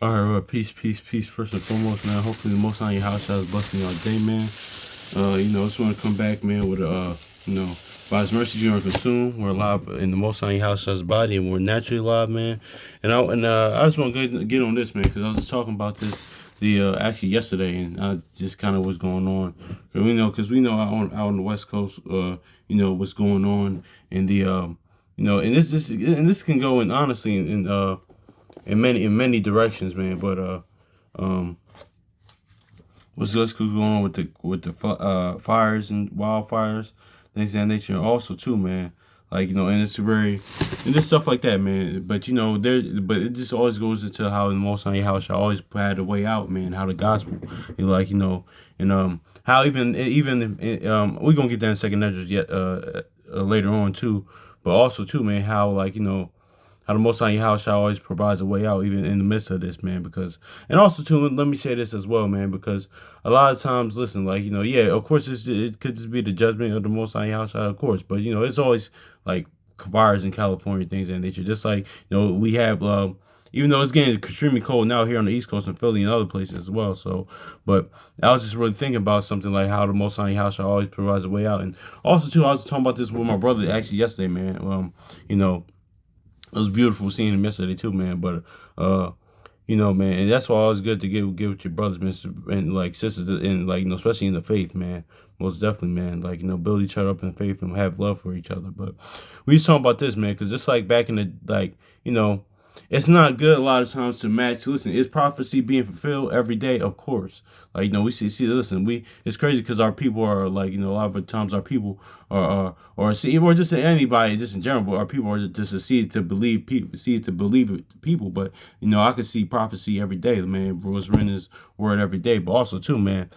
All right, well, peace. First and foremost, man. Hopefully, the most on your house is blessing your day, man. Just want to come back, man, with by His mercy you are consumed. We're alive in the most on your house as body, and we're naturally alive, man. I just want to get on this, man, because I was just talking about this actually yesterday, and just kind of what's going on. Because we know out on the West Coast, what's going on in the and this can go in honestly in many directions, man. But what's going on with the fires and wildfires, things of that nature. Also, too, man. And it's and this stuff like that, man. But it just always goes into how the Most High House shall always had a way out, man. How the gospel, and how even we're gonna get that in second Esdras yet later on too. But also too, man, how how the Most High House shall always provides a way out, even in the midst of this, man. And also too, let me say this as well, man, because a lot of times, listen, of course, it could just be the judgment of the Most High House, of course, but it's always like fires in California, things of that nature. Just like we have, even though it's getting extremely cold now here on the East Coast and Philly and other places as well. So, but I was just really thinking about something like how the Most High House shall always provides a way out, and also too, I was talking about this with my brother actually yesterday, man. It was beautiful seeing him yesterday too, man. But man, and that's why always good to get with your brothers, man, and like sisters, and especially in the faith, man. Most definitely, man. Build each other up in faith and have love for each other. But we just talking about this, man, because just like back in the it's not good a lot of times to match. Listen, is prophecy being fulfilled every day? Of course. We see. Listen, it's crazy because our people are a lot of the times our people are or just anybody just in general, but our people are just see it to believe people. But I could see prophecy every day. Man, was reading His word every day. But also too, man,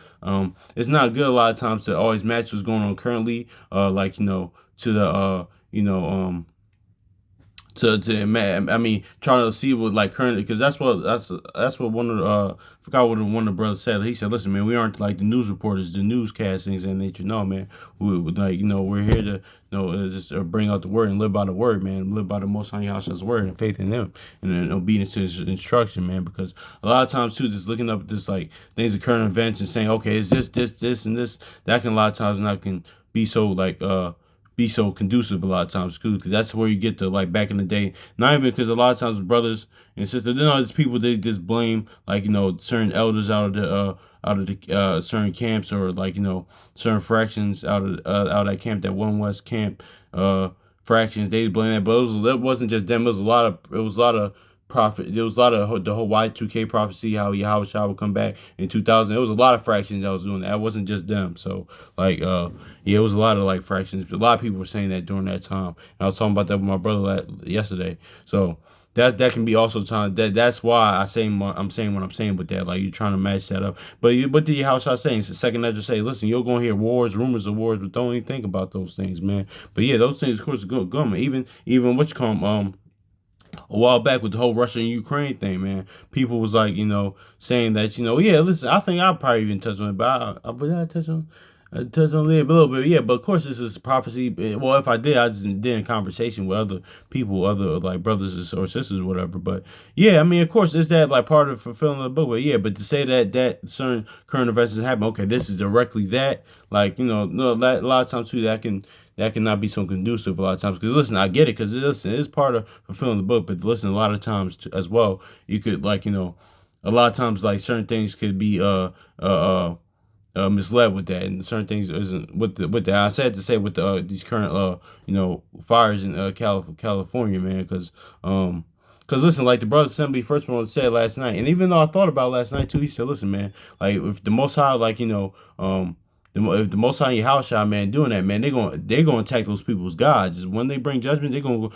it's not good a lot of times to always match what's going on currently. To the trying to see what currently, because that's what one of the forgot what one of the brothers said. He said, "Listen, man, we aren't like the news reporters, the newscastings and nature. No, man, we're here to just bring out the word and live by the word, man. Live by the Most High Hashem's word and faith in Him and obedience to His instruction, man. Because a lot of times too, just looking up this things of current events and saying, okay, is this and this, that can a lot of times not can be so be so conducive a lot of times, because that's where you get to back in the day. Not even because a lot of times brothers and sisters, then all these people, they just blame certain elders out of the certain camps, or certain fractions out of that camp, that One West camp fractions. They blame that, but that wasn't just them. It was a lot of prophet. There was a lot of the whole Y2K prophecy, how Yahweh would come back in 2000. There was a lot of fractions that was doing that. It wasn't just them. So it was a lot of fractions. A lot of people were saying that during that time. And I was talking about that with my brother yesterday. So that can be also time. That's why I'm saying what I'm saying with that. You're trying to match that up. But the how should I say? It's the second Esdras say, listen, you're gonna hear rumors of wars, but don't even think about those things, man. But yeah, those things of course are good. Even what you call them, a while back with the whole Russia and Ukraine thing, man. People was saying that, yeah, listen, I think I'll probably even touch on it, but I touch on it a little bit, yeah. But of course, this is prophecy. Well, if I did, I just did in conversation with other people, other brothers or sisters, or whatever. But yeah, I mean, of course, is that part of fulfilling the book? But yeah, but to say that certain current events happen, okay, this is directly that, no, a lot of times too that cannot be so conducive a lot of times. Because listen, I get it, because listen, it's part of fulfilling the book. But listen, a lot of times as well, you could a lot of times certain things could be misled with that, and certain things isn't with that. I said to say with these current fires in California, man, because listen, the brother Assembly first one said last night, and even though I thought about last night too, he said, listen, man, if the Most High if the Most High Yahushua, man, doing that, man, they're gonna attack those people's gods. When they bring judgment, they're gonna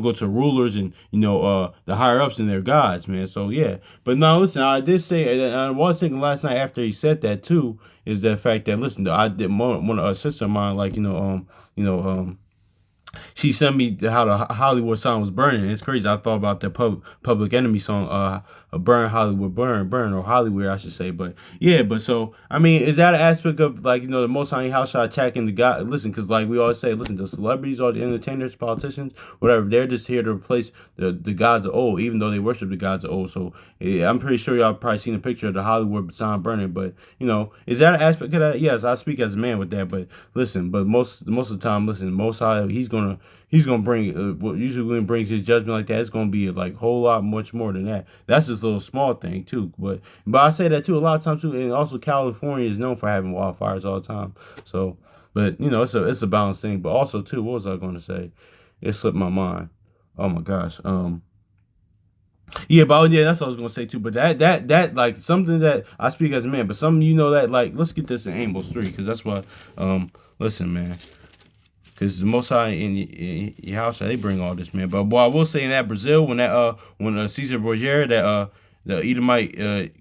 go to rulers and the higher ups in their gods, man. So yeah, but now listen, I did say, and I was thinking last night after he said that too, is the fact that listen, I did one a sister of mine, she sent me how the Hollywood sign was burning. It's crazy. I thought about the Public Enemy song, burn Hollywood, burn or Hollywood, I should say. But yeah, but so I mean, is that an aspect of like the Most High House shot attacking the God? Listen, because like we always say, listen, the celebrities or the entertainers, politicians, whatever, they're just here to replace the gods of old, even though they worship the gods of old. So yeah, I'm pretty sure y'all probably seen a picture of the Hollywood sign burning. But is that an aspect of that? Yes, I speak as a man with that. But listen, but most of the time, listen, Most High, he's gonna bring usually when he brings his judgment like that, it's gonna be like a whole lot much more than that. That's just a little small thing too. But I say that too a lot of times too, and also California is known for having wildfires all the time. So, but it's a balanced thing. But also too, what was I going to say? It slipped my mind. Oh my gosh. Yeah, but yeah, that's what I was gonna say too. But that like something that I speak as a man, but something that like let's get this in Amos 3 because that's what listen, man. Because the Most High in your house, they bring all this, man. But boy, I will say in that Brazil when Caesar Borgia the Edomite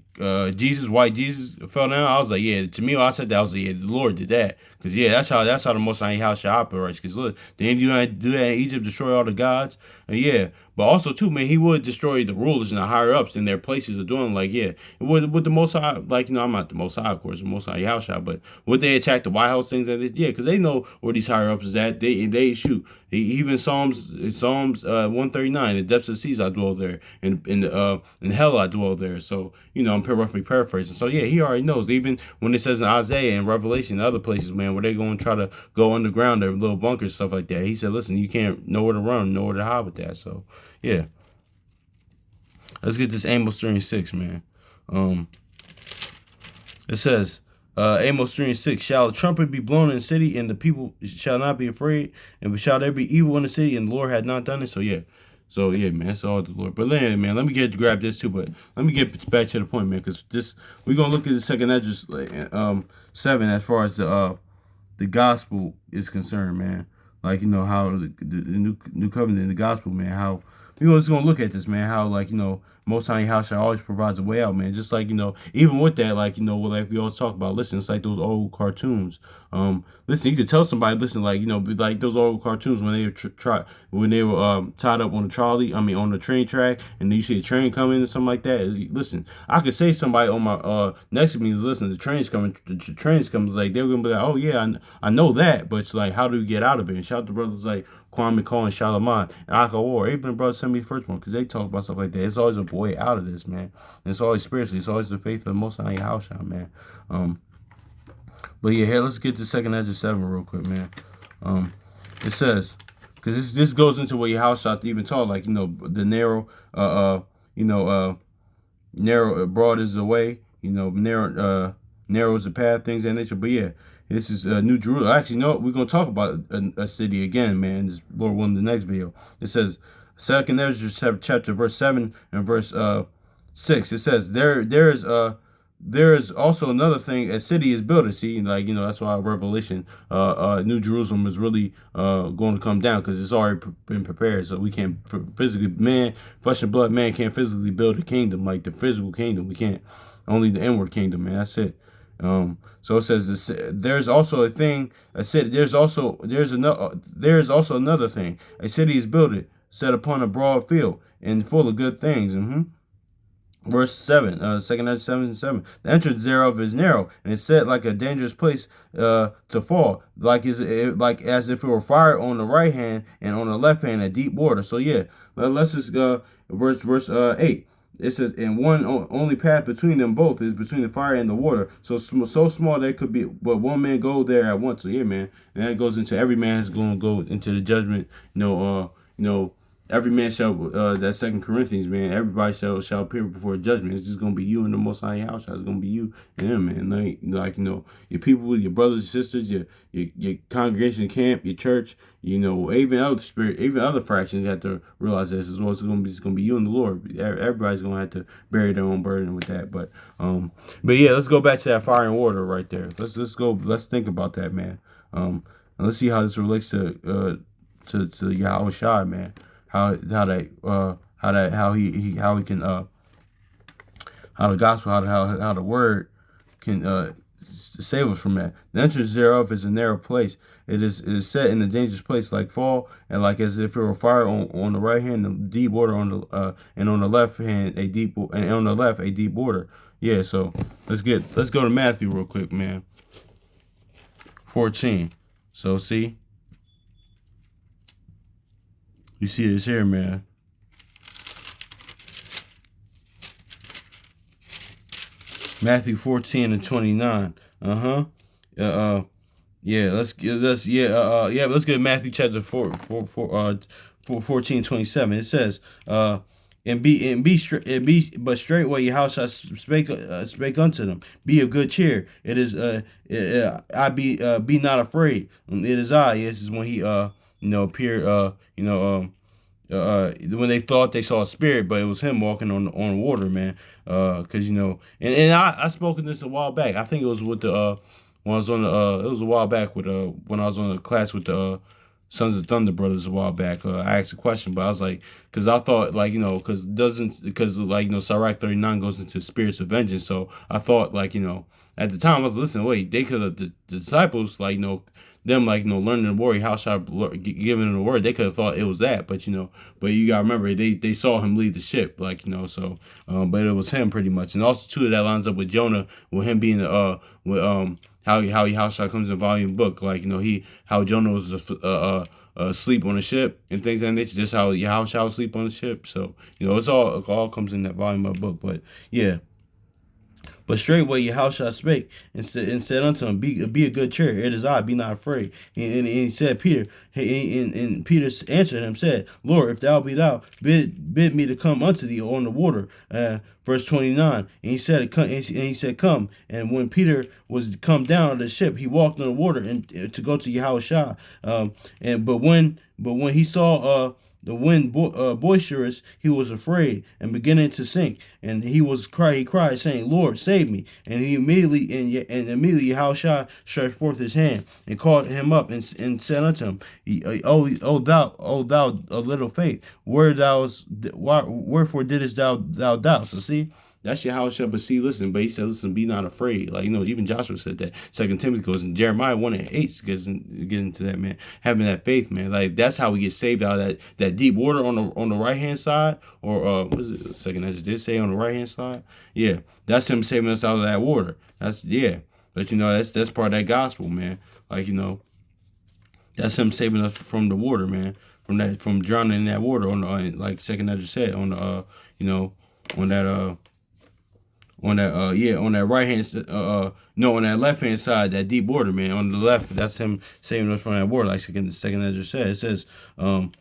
Jesus, white Jesus fell down, I was like, yeah. To me, when I said that, I was like, yeah, the Lord did that. Because yeah, that's how the Most High house should operate. Because look, they didn't do that in Egypt, destroy all the gods, and yeah. But also too, man, he would destroy the rulers and the higher ups in their places of doing like yeah. With the Most High, like I'm not the Most High, of course, the Most High house shot, but would they attack the White House things like this? Yeah, because they know where these higher ups is at. They shoot. Even Psalms 139, the depths of the seas I dwell there, and in hell I dwell there. So I'm roughly paraphrasing. So yeah, he already knows. Even when it says in Isaiah and Revelation and other places, man, where they go and try to go underground, their little bunkers, stuff like that. He said, listen, you can't know where to run, know where to hide with that. So yeah, let's get this Amos 3 and 6, man. It says, Amos 3 and 6, shall a trumpet be blown in the city, and the people shall not be afraid, and shall there be evil in the city, and the Lord had not done it? So yeah, man, it's all the Lord. But then, man, let me grab this too. But let me get back to the point, man, because we're gonna look at the second Esdras 7 as far as the gospel is concerned, man. Like how the new covenant, the gospel, man. How just gonna look at this, man. How Most High House always provides a way out, man. Just like even with that, like like we always talk about. Listen, it's like those old cartoons. Listen, you could tell somebody, listen, like like those old cartoons when they were tied up on the on the train track, and then you see a train coming or something like that. Listen, I could say somebody on my next to me is listening. The train's coming. The train's coming. Like they're gonna be like, oh yeah, I know that, but it's like, how do we get out of it? And shout out to brothers like Kwame Cole and Shalaman and Aka War. Even the brothers send me the first one because they talk about stuff like that. It's always a way out of this, man. And it's always spiritually. It's always the faith of the Most High house shot, man. But yeah, here let's get to second Esdras 7 real quick, man. It says, because this goes into what your house shot even taught, like the narrow, narrow broad is the way, narrow is the path, things of that nature. But yeah, this is New Jerusalem. Actually, no, we're gonna talk about a city again, man. This Lord willing, the next video. It says second Esdras chapter verse 7 and verse 6. It says there is also another thing. A city is built. See, like that's why Revelation, New Jerusalem is really going to come down because it's already been prepared. So we can't physically, flesh and blood, man can't physically build a kingdom like the physical kingdom. We can't. Only the inward kingdom, man. That's it. So it says this, there's also a thing. A city. There's also another thing. A city is built, set upon a broad field, and full of good things. Verse 7, second Esdras 7 and 7. The entrance thereof is narrow, and it's set like a dangerous place to fall, like as if it were fire on the right hand, and on the left hand a deep water. So yeah, let's just verse 8. It says, and one only path between them both is between the fire and the water. So small there could be, but one man go there at once. So yeah, man, and that goes into every man is going to go into the judgment. Every man shall, that 2 Corinthians, man, everybody shall appear before judgment. It's just going to be you and the Most High house. It's going to be you and them, man. Your people, your brothers and sisters, your congregation camp, your church, even other fractions have to realize this as well. It's going to be you and the Lord. Everybody's going to have to bear their own burden with that. But yeah, let's go back to that fire and water right there. Let's think about that, man. And let's see how this relates to Yahweh Shai, man. How the gospel, how the word can save us from that. The entrance thereof is a narrow place. It is set in a dangerous place, like fall, and like as if it were fire on the right hand, a deep water on the and on the left hand a deep and on the left a deep water. Yeah, so let's go to Matthew real quick, man. 14. So see, you see this here, man. Matthew 14 and 29. Yeah, let's get Matthew chapter 14, 27. It says, but straightway Yahushua spake unto them, be of good cheer. It is I be not afraid. It is I. This is when he appeared when they thought they saw a spirit, but it was him walking on water, man. Cause and I spoken this a while back. I think it was with the when I was on the it was a while back with when I was on the class with the Sons of Thunder Brothers a while back. I asked a question, but I was like, because I thought because Sirach 39 goes into spirits of vengeance, so I thought at the time I was listening. Wait, they could have the disciples them learning the word, how should I giving them the word? They could have thought it was that, but you gotta remember they saw him lead the ship, so but it was him pretty much, and also too that lines up with Jonah, with him being how Yahushua comes in volume book, how Jonah was asleep on the ship and things of that nature, just how Yahushua was asleep on the ship. So it all comes in that volume of book. But yeah. But straightway Yahushua spake and said unto him, be of good cheer. It is I, be not afraid. And he said, Peter, and Peter answered him, said, Lord, if thou be thou, bid me to come unto thee on the water. Verse 29. And he said, come. And when Peter was come down out of the ship, he walked on the water and to go to Yahushua. But when he saw the wind boisterous, he was afraid and beginning to sink, and he cried, saying, Lord, save me. And immediately Yahushua stretched forth his hand and caught him up and said unto him, O thou of little faith, wherefore didst thou doubt? So see, that's your house, but see, but he said, listen, be not afraid. Even Joshua said that. 2 Timothy goes, and Jeremiah 1 and 8 gets into that, man. Having that faith, man. That's how we get saved out of that deep water on the right hand side, or what is it? Second, I just did say on the right hand side. Yeah, that's him saving us out of that water. But that's part of that gospel, man. That's him saving us from the water, man. From drowning in that water on second I just said on the on that right hand, on that left hand side, that deep water, man. On the left, that's him saving us from that water, like second I just said. It says, and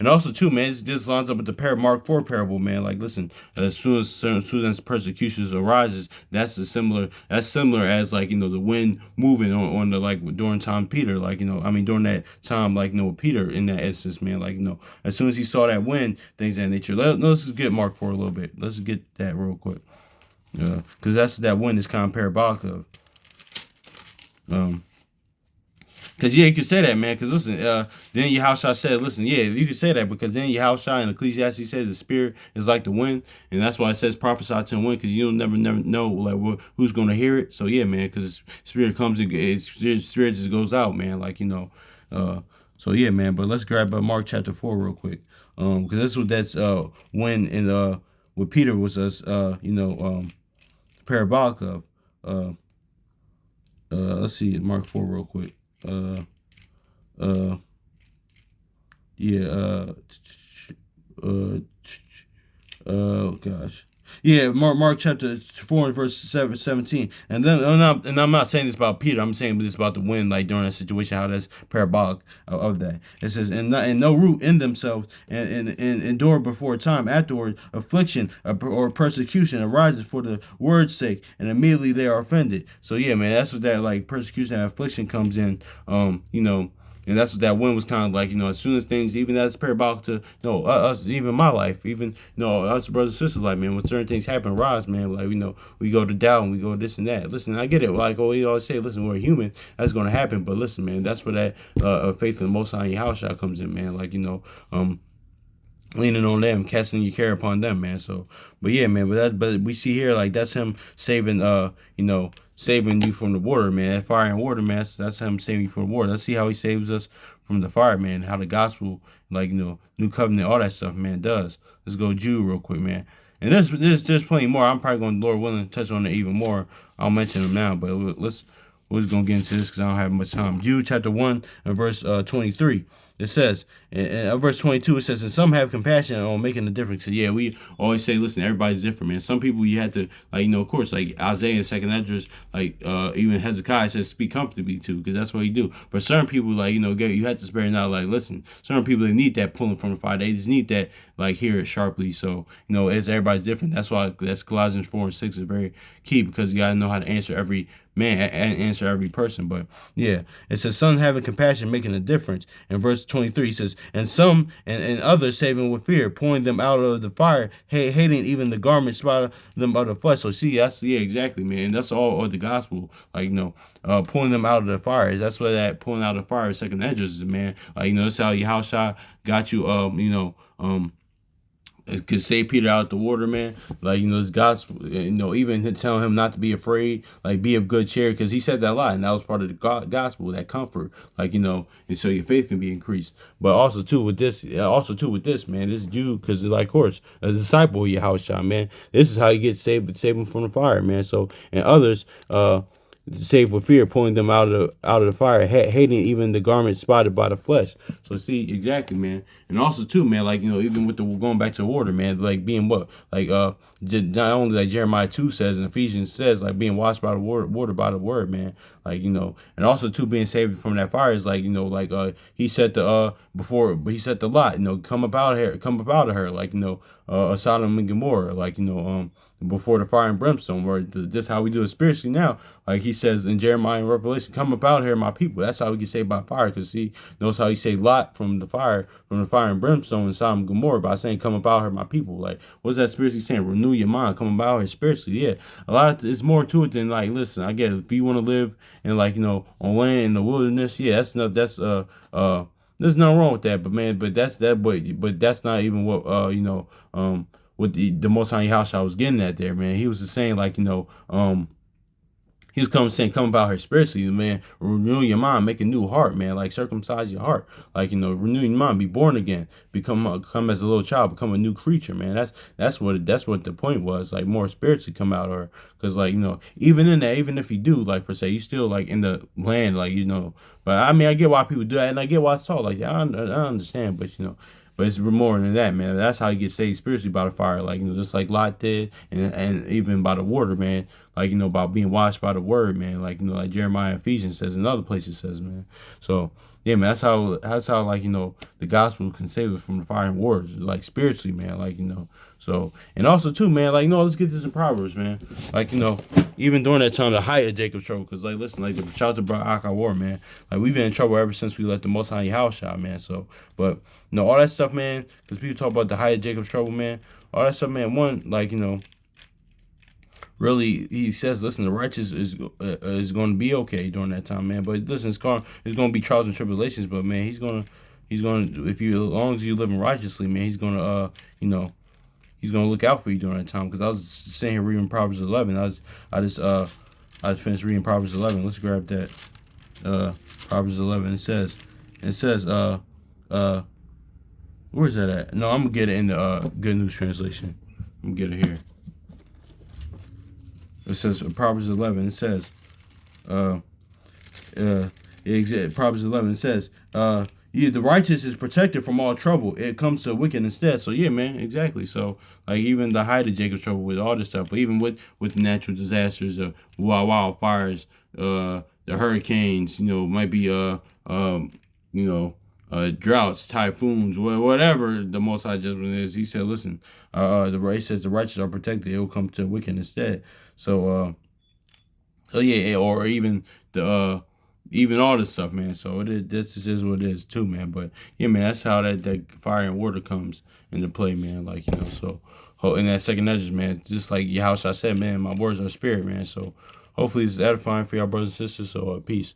also too, man, this lines up with the Mark 4 parable, man. Listen, as soon as persecutions arises, that's similar as the wind moving on the during time Peter, during that time, with Peter in that instance, man. As soon as he saw that wind, things of that nature. Let's just get Mark 4 a little bit. Let's get that real quick. Because that's that wind is kind of parabolic of. Because you could say that, man. Because listen, then Yahushua said, listen, you could say that, because then Yahushua in Ecclesiastes says the spirit is like the wind, and that's why it says prophesy to the wind, because you'll never know who's going to hear it. So yeah, man, because spirit comes and spirit just goes out, man. So yeah, man. But let's grab Mark chapter 4 real quick, because that's what that's when and what Peter was parabolic of. Let's see Mark 4 real quick. Gosh. Yeah, Mark chapter 4 and verse 17. And then I'm not saying this about Peter. I'm saying this about the wind, during that situation, how that's parabolic of that. It says, and no root in themselves, and endure before time. Afterward, affliction or persecution arises for the word's sake, and immediately they are offended. So yeah, man, that's what that persecution and affliction comes in. And that's what that wind was kind of as soon as things, even that's parabolic to, us, even my life, even, us brothers and sisters, man, when certain things happen, rise, man, we go to doubt and we go this and that. Listen, I get it. We always say, listen, we're human. That's going to happen. But listen, man, that's where that faith in the Most High Yahushua comes in, man. Leaning on them, casting your care upon them, man. So, but yeah, man, but we see here, that's him saving, saving you from the water, man. That fire and water, man. That's him saving you from the water. Let's see how he saves us from the fire, man. How the gospel, like, new covenant, all that stuff, man, does. Let's go Jude real quick, man. And there's plenty more. I'm probably going, Lord willing, touch on it even more. I'll mention them now, but we're just going to get into this because I don't have much time. Jude chapter 1 and verse 23. It says, in verse 22, it says, and some have compassion on making a difference. So, yeah, we always say, listen, everybody's different, man. Some people you had to, like, of course, like Isaiah and Second Esdras, like, even Hezekiah says, speak comfortably to, because that's what he do. But certain people, like, you had to spare not, like, listen, certain people, they need that pulling from the fire. They just need that, like, hear it sharply. So, it's everybody's different. That's why that's Colossians 4 and 6 is very key, because you got to know how to answer every man and answer every person. But yeah, it says some having compassion making a difference. In verse 23 he says, and some and others saving with fear, pulling them out of the fire, hating even the garment spot them out of the flesh. So see, that's, yeah, exactly, man. That's all the gospel, like, pulling them out of the fire. That's what that pulling out of the fire, Second Esdras is, man. Like, that's how Yahushua got you, could save Peter out the water, man. Like, this gospel, even telling him not to be afraid, like, be of good cheer, because he said that a lot, and that was part of the gospel, that comfort, like, and so your faith can be increased. But also too with this, man, this Jude, because, like, of course, a disciple of Yahushua, man, this is how you get saved, save them from the fire, man. So, and others, saved with fear, pulling them out of the fire, hating even the garment spotted by the flesh. So see, exactly, man. And also too, man, like, even with the going back to water, man, like being what, like, not only like Jeremiah 2 says and Ephesians says, like being washed by the water by the word, man. Like, and also too being saved from that fire is like, he said before, but he said the Lot, come up out of her, like, Sodom and Gomorrah, like, before the fire and brimstone, where this how we do it spiritually now. Like he says in Jeremiah and Revelation, come up out here, my people. That's how we get saved by fire. Because see, notice how he say Lot from the fire and brimstone in Sodom and Gomorrah by saying, come up out here, my people. Like, what's that spiritually saying? Renew your mind, come up out here spiritually. Yeah, it's more to it than, like, listen, I get it. If you want to live in, like, on land in the wilderness, yeah, there's nothing wrong with that. But man, but that's not even what what the Most High Yahushua was getting at there, man. He was just saying, like, he was saying, come about here spiritually, man. Renew your mind, make a new heart, man. Like, circumcise your heart, like, renew your mind, be born again, come as a little child, become a new creature, man. That's what the point was, like, more spiritually come out, or because, like, even in that, even if you do, like, per se, you still, like, in the land, like, But I mean, I get why people do that, and I get why it's taught like that. I understand, but But it's more than that, man. That's how you get saved spiritually, by the fire. Like, just like Lot did, and even by the water, man. Like, about being washed by the word, man. Like, like Jeremiah and Ephesians says, and other places says, man. So, yeah, man, that's how like, the gospel can save us from the fire and water, like, spiritually, man. Like, so, and also too, man, like, let's get this in Proverbs, man. Like, even during that time, the height of Jacob's trouble, because, like, listen, like, the shout to Barak war, man. Like, we've been in trouble ever since we let the Most High Yahushua, man. So, but, all that stuff, man, because people talk about the height of Jacob's trouble, man. All that stuff, man, one, like, really, he says, listen, the righteous is going to be okay during that time, man. But listen, it's going to be trials and tribulations, but, man, he's going to, if you, as long as you living righteously, man, he's going to, he's going to look out for you during that time. Because I was sitting here reading Proverbs 11. I just finished reading Proverbs 11. Let's grab that. Proverbs 11. It says, where's that at? No, I'm going to get it in the Good News Translation. I'm going to get it here. It says, Proverbs 11, it says, Proverbs 11, it says, the righteous is protected from all trouble. It comes to wicked instead. So, yeah, man, exactly. So, like, even the height of Jacob's trouble with all this stuff, but even with the natural disasters, the wildfires, the hurricanes, might be, droughts, typhoons, whatever the Most High judgment is. He said, listen, the righteous are protected. It will come to wicked instead. So yeah, or even even all this stuff, man. So this is what it is too, man. But yeah, man, that's how that fire and water comes into play, man. Like, so in that Second Esdras, man, just like Yahushua said, man, my words are spirit, man. So hopefully it's edifying for y'all brothers and sisters. So peace.